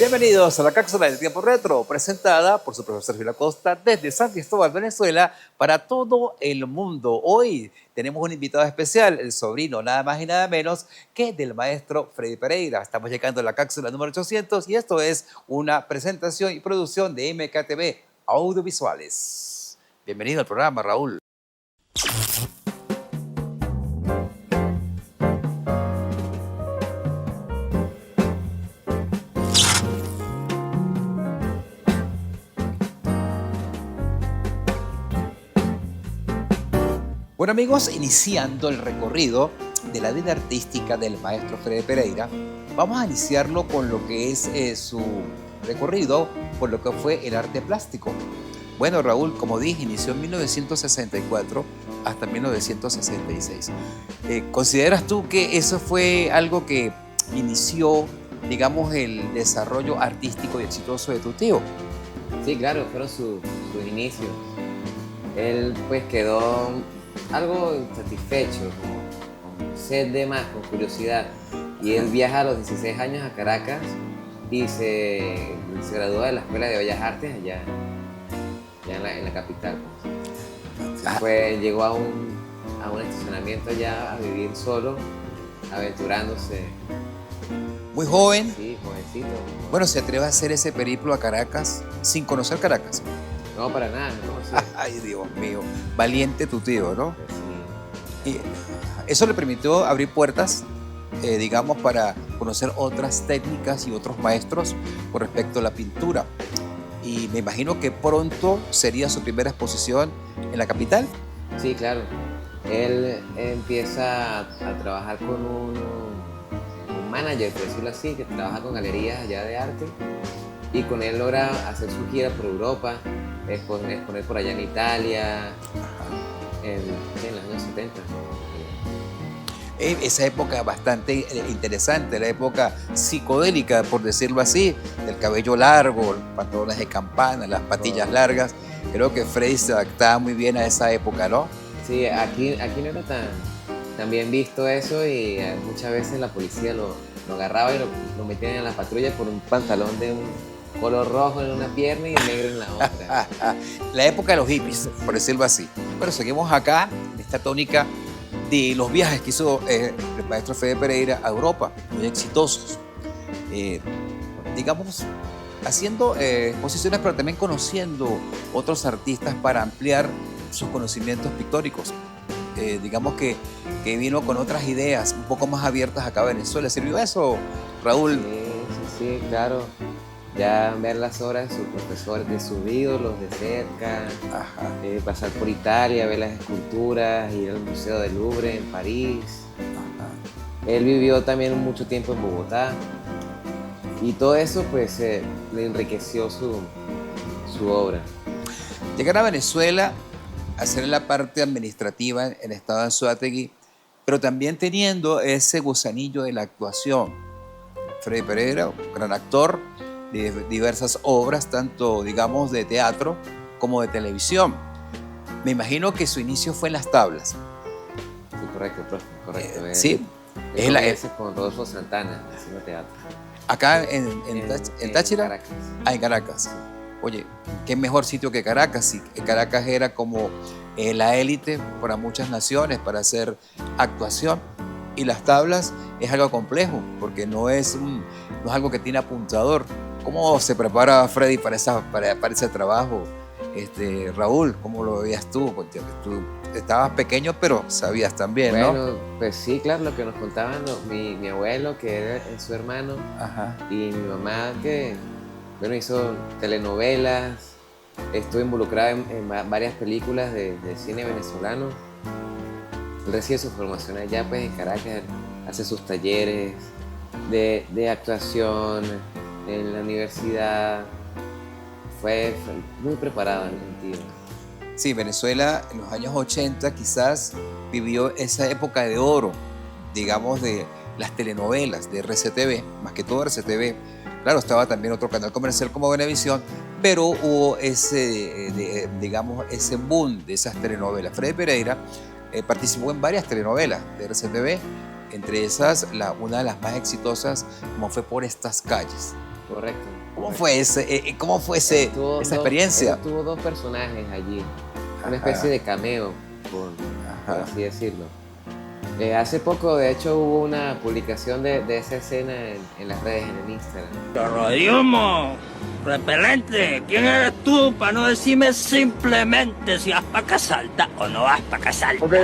Bienvenidos a la cápsula del tiempo retro, presentada por su profesor Sergio Acosta desde San Cristóbal, Venezuela, para todo el mundo. Hoy tenemos un invitado especial, el sobrino nada más y nada menos que del maestro Freddy Pereira. Estamos llegando a la cápsula número 800 y esto es una presentación y producción de MKTV Audiovisuales. Bienvenido al programa, Raúl. Bueno amigos, iniciando el recorrido de la vida artística del maestro Freddy Pereira, vamos a iniciarlo con lo que es su recorrido por lo que fue el arte plástico. Bueno Raúl, como dije, inició en 1964 hasta 1966. ¿Consideras tú que eso fue algo que inició, digamos, el desarrollo artístico y exitoso de tu tío? Sí, claro, fueron sus inicios. Él pues quedó algo insatisfecho, con sed de más, con curiosidad. Y él viaja a los 16 años a Caracas y se gradúa de la Escuela de Bellas Artes allá en la capital. Después llegó a un estacionamiento allá a vivir solo, aventurándose. Muy joven. Sí, jovencito. Bueno, ¿se atreve a hacer ese periplo a Caracas sin conocer Caracas? No, para nada, no sé. Ay, Dios mío, valiente tu tío, ¿no? Sí. Y eso le permitió abrir puertas, digamos, para conocer otras técnicas y otros maestros con respecto a la pintura. Y me imagino que pronto sería su primera exposición en la capital. Sí, claro. Él empieza a trabajar con un manager, por decirlo así, que trabaja con galerías allá de arte. Y con él logra hacer su gira por Europa, exponer por allá en Italia, en los años 70. Esa época bastante interesante, la época psicodélica, por decirlo así, del cabello largo, los pantalones de campana, las patillas largas. Creo que Freddy se adaptaba muy bien a esa época, ¿no? Sí, aquí no era tan bien visto eso y muchas veces la policía lo agarraba y lo metían en la patrulla por un pantalón de un color rojo en una pierna y negro en la otra. La época de los hippies, por decirlo así. Pero seguimos acá, en esta tónica de los viajes que hizo el maestro Freddy Pereira a Europa, muy exitosos. Digamos, haciendo exposiciones, pero también conociendo otros artistas para ampliar sus conocimientos pictóricos. Digamos que vino con otras ideas un poco más abiertas acá en Venezuela. ¿Sirvió eso, Raúl? Sí, claro. Ya ver las obras de sus profesores, de sus ídolos de cerca, pasar por Italia, ver las esculturas, ir al Museo del Louvre en París. Él vivió también mucho tiempo en Bogotá y todo eso pues le enriqueció su obra. Llegar a Venezuela, hacer la parte administrativa en el estado de Anzoátegui, pero también teniendo ese gusanillo de la actuación. Freddy Pereira, un gran actor, de diversas obras, tanto digamos de teatro como de televisión. Me imagino que su inicio fue en las tablas. Sí, correcto, profe, correcto. Sí. Es con Rodolfo Santana, haciendo teatro. Acá en Táchira. Caracas. En Caracas. Oye, qué mejor sitio que Caracas. Si Caracas era como la élite para muchas naciones para hacer actuación. Y las tablas es algo complejo, porque no es algo que tiene apuntador. ¿Cómo se prepara Freddy para ese trabajo? Raúl, ¿cómo lo veías tú? Porque tú estabas pequeño, pero sabías también, ¿no? Bueno, pues sí, claro, lo que nos contaban mi abuelo, que era su hermano, y mi mamá, que bueno, hizo telenovelas, estuvo involucrada en varias películas de cine venezolano. Él recibe su formación allá pues, en Caracas, hace sus talleres de actuación en la universidad. Fue muy preparado en el sentido. Sí, Venezuela en los años 80 quizás vivió esa época de oro, digamos, de las telenovelas de RCTV, más que todo RCTV. Claro, estaba también otro canal comercial como Venevisión, pero hubo ese boom de esas telenovelas. Freddy Pereira participó en varias telenovelas de RCTV, entre esas una de las más exitosas, como fue Por estas calles. Correcto. ¿Cómo fue esa experiencia? Tuvo dos personajes allí, una especie de cameo, por así decirlo. Hace poco, de hecho, hubo una publicación de esa escena en las redes, en el Instagram. ¡Rodiomo! ¡Repelente! ¿Quién eres tú para no decirme simplemente si vas para Casalta o no vas para Casalta? Ok,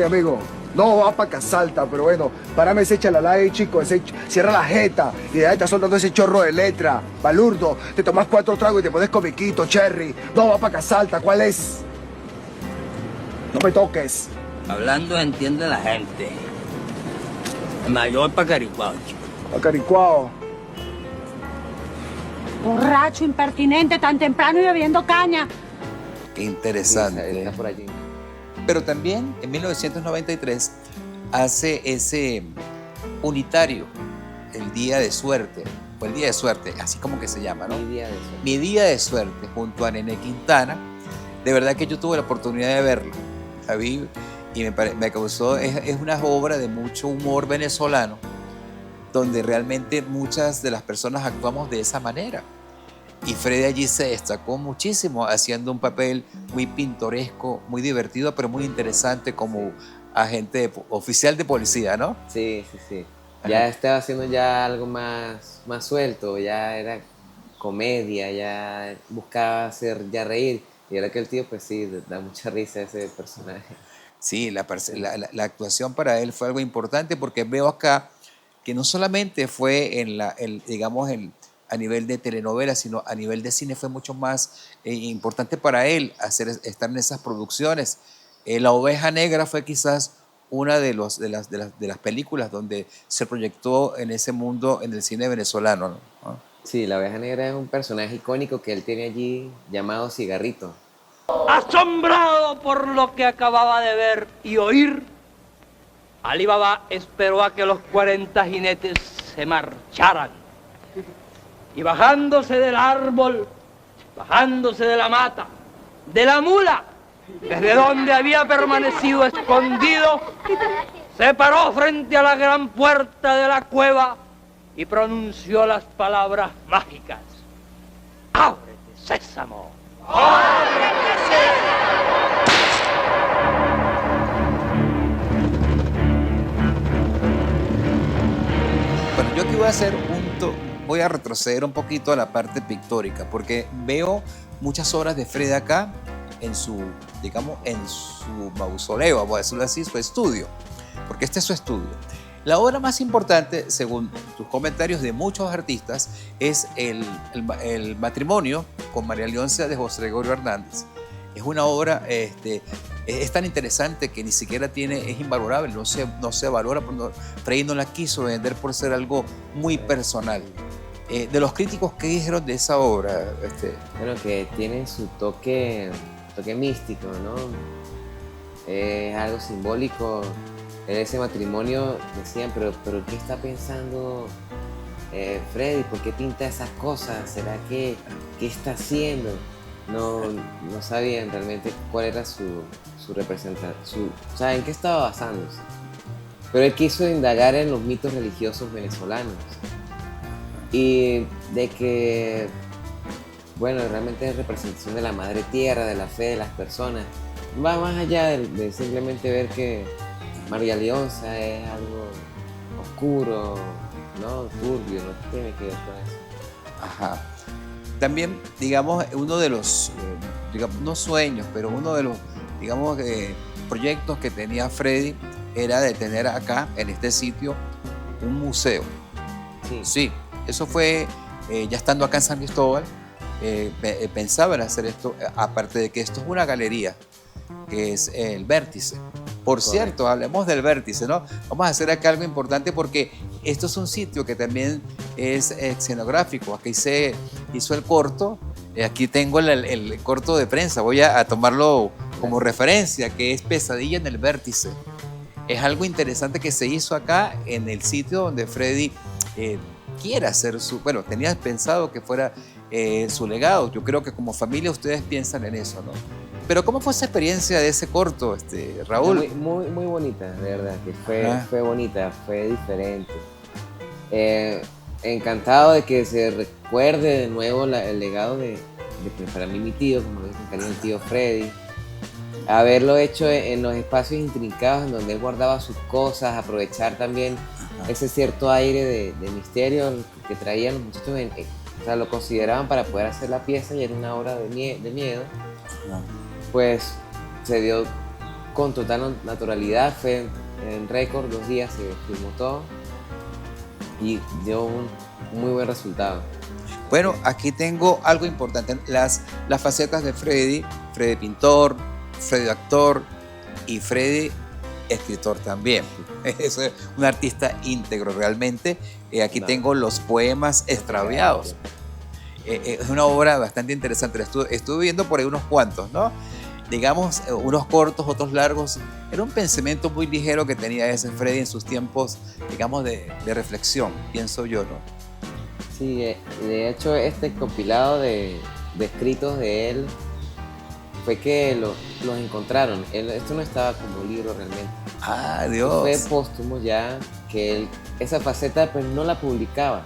amigo. No vas para Casalta, pero bueno, párame ese chalala ahí, chico, cierra la jeta y de ahí está soltando ese chorro de letra. Balurdo, te tomas 4 tragos y te pones comiquito, Cherry. No vas para Casalta, ¿cuál es? No me toques. Hablando entiende la gente. El mayor para Caricuao, chico. A Caricuao. Borracho, impertinente, tan temprano y bebiendo caña. Qué interesante. Sí, está por allí. Pero también en 1993 hace ese unitario, el Día de Suerte, o el Día de Suerte, así como que se llama, ¿no? Mi Día de Suerte. Mi Día de Suerte, junto a Nene Quintana. De verdad que yo tuve la oportunidad de verlo, la vi, y me causó, es una obra de mucho humor venezolano, donde realmente muchas de las personas actuamos de esa manera. Y Freddy allí se destacó muchísimo, haciendo un papel muy pintoresco, muy divertido, pero muy interesante como agente oficial de policía, ¿no? Sí. Ya estaba haciendo ya algo más suelto, ya era comedia, ya buscaba hacer ya reír. Y ahora que el tío, pues sí, da mucha risa ese personaje. Sí, la actuación para él fue algo importante, porque veo acá que no solamente fue a nivel de telenovela, sino a nivel de cine fue mucho más importante para él estar en esas producciones. La Oveja Negra fue quizás una de las películas donde se proyectó en ese mundo en el cine venezolano, ¿no? Sí, la Oveja Negra es un personaje icónico que él tiene allí llamado Cigarrito. Asombrado por lo que acababa de ver y oír, Alí Baba esperó a que los 40 jinetes se marcharan. Y bajándose del árbol, bajándose de la mata, de la mula, desde donde había permanecido escondido, se paró frente a la gran puerta de la cueva y pronunció las palabras mágicas. ¡Ábrete, sésamo! ¡Ábrete, sésamo! Bueno, yo aquí voy a retroceder un poquito a la parte pictórica, porque veo muchas obras de Freddy acá en su mausoleo, vamos a decirlo así, su estudio, porque este es su estudio. La obra más importante, según tus comentarios de muchos artistas, es el matrimonio con María Leonza de José Gregorio Hernández. Es una obra, es tan interesante que ni siquiera es invalorable, no se valora, Freddy no la quiso vender por ser algo muy personal. De los críticos, ¿qué dijeron de esa obra? Bueno, que tiene su toque místico, ¿no? Es algo simbólico. En ese matrimonio decían, pero ¿qué está pensando Freddy? ¿Por qué pinta esas cosas? ¿Será qué está haciendo? No sabían realmente cuál era su representación, o sea, en qué estaba basándose. Pero él quiso indagar en los mitos religiosos venezolanos y de que, bueno, realmente es representación de la madre tierra, de la fe de las personas. Va más allá de simplemente ver que María Leonza es algo oscuro, ¿no? Turbio, no tiene que ver con eso. Ajá. También, digamos, uno de los, no sueños, pero uno de los, proyectos que tenía Freddy era de tener acá, en este sitio, un museo. Sí, eso fue, ya estando acá en San Cristóbal, pensaba en hacer esto, aparte de que esto es una galería, que es el Vértice. Por cierto, hablemos del Vértice, ¿no? Vamos a hacer acá algo importante, porque esto es un sitio que también es escenográfico. Aquí se hizo el corto, aquí tengo el corto de prensa, voy a tomarlo como referencia, que es Pesadilla en el Vértice. Es algo interesante que se hizo acá en el sitio donde Freddy quiere hacer bueno, tenía pensado que fuera su legado. Yo creo que como familia ustedes piensan en eso, ¿no? Pero ¿cómo fue esa experiencia de ese corto, Raúl? Muy bonita, de verdad, que fue bonita, fue diferente. encantado de que se recuerde de nuevo el legado de para mí mi tío, como dicen cariño, el tío Freddy. Haberlo hecho en los espacios intrincados en donde él guardaba sus cosas, aprovechar también ese cierto aire de misterio que traían los muchachos, o sea, lo consideraban para poder hacer la pieza y era una obra de miedo. Pues se dio con total naturalidad, fue en récord, 2 días se filmó todo y dio un muy buen resultado. Bueno, aquí tengo algo importante, las facetas de Freddy pintor, Freddy actor y Freddy escritor también. Es un artista íntegro realmente. Aquí tengo los poemas extraviados. Es una obra bastante interesante. Estuve viendo por ahí unos cuantos, ¿no? Digamos, unos cortos, otros largos. Era un pensamiento muy ligero que tenía ese Freddy en sus tiempos, digamos, de reflexión, pienso yo, ¿no? Sí, de hecho este compilado de escritos de él fue que los encontraron. Esto no estaba como libro realmente. ¡Ah, Dios! Fue póstumo ya que él, esa faceta pues no la publicaba.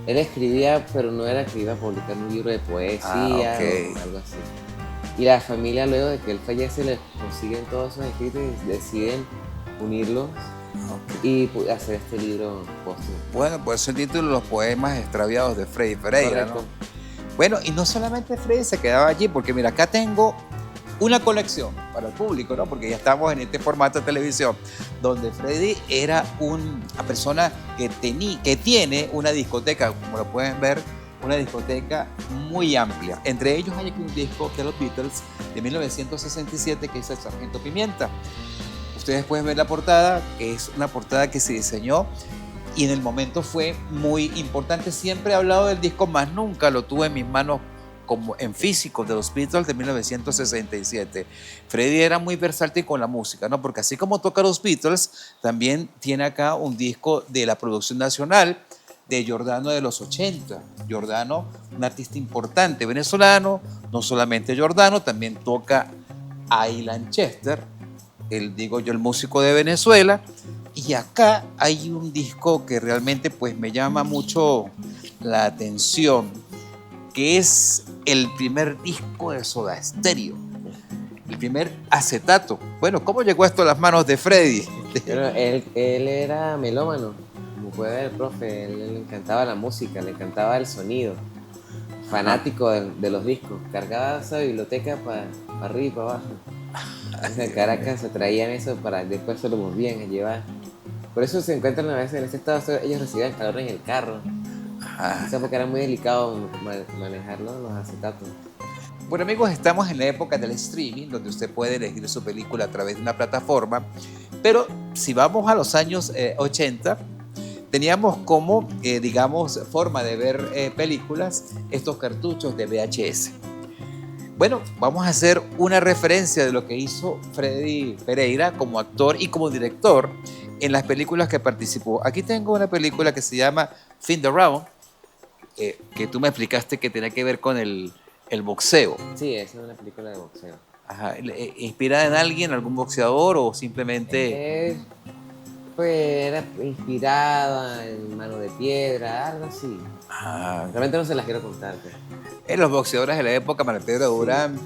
Él escribía, pero no era que iba a publicar un libro de poesía o algo así. Y la familia, luego de que él fallece, le consiguen todos esos escritos y deciden unirlos y hacer este libro póstumo. Bueno, por eso el título, Los poemas extraviados de Freddy Pereira, ¿no? Bueno, y no solamente Freddy se quedaba allí, porque mira, acá tengo una colección para el público, ¿no? Porque ya estamos en este formato de televisión, donde Freddy era una persona que tiene una discoteca, como lo pueden ver, una discoteca muy amplia. Entre ellos hay aquí un disco de los Beatles de 1967 que es el Sargento Pimienta. Ustedes pueden ver la portada, que es una portada que se diseñó y en el momento fue muy importante. Siempre he hablado del disco, más nunca lo tuve en mis manos como en físico, de los Beatles de 1967. Freddy era muy versátil con la música, ¿no? Porque así como toca los Beatles, también tiene acá un disco de la producción nacional de Giordano de los 80. Giordano, un artista importante venezolano, no solamente Giordano, también toca a Ilan Chester, el músico de Venezuela. Y acá hay un disco que realmente pues me llama mucho la atención, que es el primer disco de Soda Stereo, el primer acetato. Bueno, ¿cómo llegó esto a las manos de Freddy? Pero él era melómano, como puede ver el profe, él le encantaba la música, le encantaba el sonido, fanático de los discos, cargaba esa biblioteca para arriba y para abajo. En Caracas se traían eso para después se lo volvían a llevar. Por eso se encuentran a veces en ese estado, ellos recibían calor en el carro. Quizás porque era muy delicado manejarlo, los acetatos. Bueno, amigos, estamos en la época del streaming, donde usted puede elegir su película a través de una plataforma, pero si vamos a los años 80, teníamos como, digamos, forma de ver películas estos cartuchos de VHS. Bueno, vamos a hacer una referencia de lo que hizo Freddy Pereira como actor y como director en las películas que participó. Aquí tengo una película que se llama Fin the Round, que tú me explicaste que tenía que ver con el boxeo. Sí, esa es una película de boxeo. Ajá. ¿Inspirada en alguien, algún boxeador o simplemente...? Pues era inspirada en Mano de Piedra, algo así. Realmente no se las quiero contar. Pero. Los boxeadores de la época, Manuel Pedro Durán,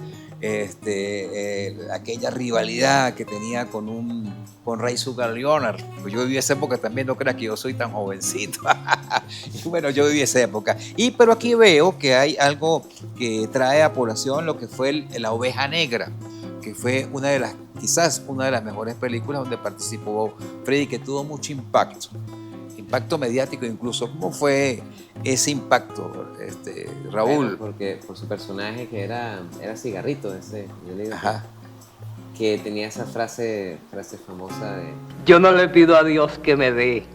aquella rivalidad que tenía con Ray Sugar Leonard. Pues yo viví esa época también, no creas que yo soy tan jovencito. Bueno, yo viví esa época. Pero aquí veo que hay algo que trae a población lo que fue La Oveja Negra, que fue quizás una de las mejores películas donde participó Freddy, que tuvo mucho impacto mediático incluso. ¿Cómo fue ese impacto, Raúl? Bueno, porque por su personaje que era Cigarrito, yo le digo que tenía esa frase famosa de: yo no le pido a Dios que me dé,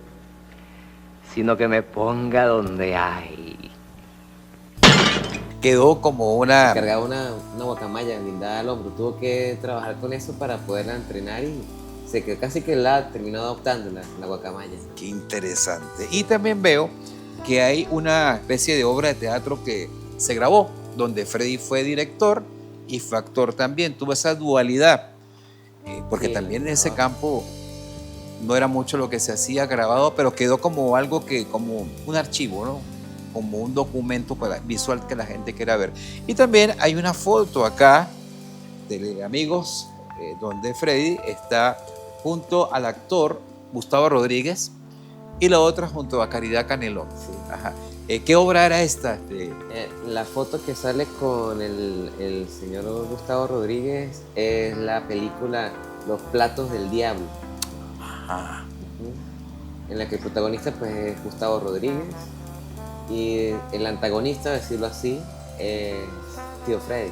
sino que me ponga donde hay. Quedó como una... Cargaba una guacamaya blindada al hombro, tuvo que trabajar con eso para poderla entrenar y se quedó casi que la terminó adoptando la guacamaya. Qué interesante. Y también veo que hay una especie de obra de teatro que se grabó, donde Freddy fue director y fue actor también. Tuvo esa dualidad, porque sí, también en ese campo no era mucho lo que se hacía grabado, pero quedó como algo que, como un archivo, ¿no? Como un documento visual que la gente quiera ver. Y también hay una foto acá de amigos donde Freddy está junto al actor Gustavo Rodríguez y la otra junto a Caridad Canelón. Sí. Ajá. ¿Qué obra era esta? La foto que sale con el señor Gustavo Rodríguez es la película Los platos del diablo. Ajá. En la que el protagonista pues, es Gustavo Rodríguez y el antagonista, decirlo así, es Tío Freddy.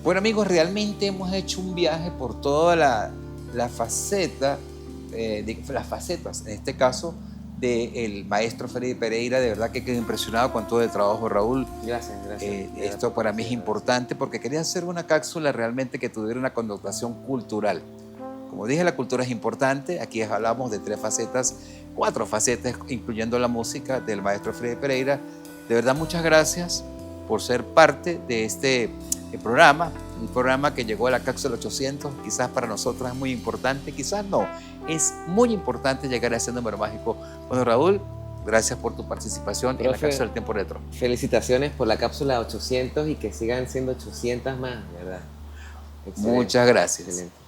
Bueno, amigos, realmente hemos hecho un viaje por toda la faceta, las facetas, en este caso, del maestro Freddy Pereira. De verdad que quedé impresionado con todo el trabajo de Raúl. Gracias. Esto para mí es importante porque quería hacer una cápsula realmente que tuviera una connotación cultural. Como dije, la cultura es importante. Aquí hablamos de 3 facetas, 4 facetas, incluyendo la música del maestro Freddy Pereira. De verdad, muchas gracias por ser parte de este programa, un programa que llegó a la cápsula 800. Quizás para nosotros es muy importante, quizás no. Es muy importante llegar a ese número mágico. Bueno, Raúl, gracias por tu participación en la cápsula del tiempo retro. Felicitaciones por la cápsula 800 y que sigan siendo 800 más, ¿verdad? Excelente. Muchas gracias. Excelente.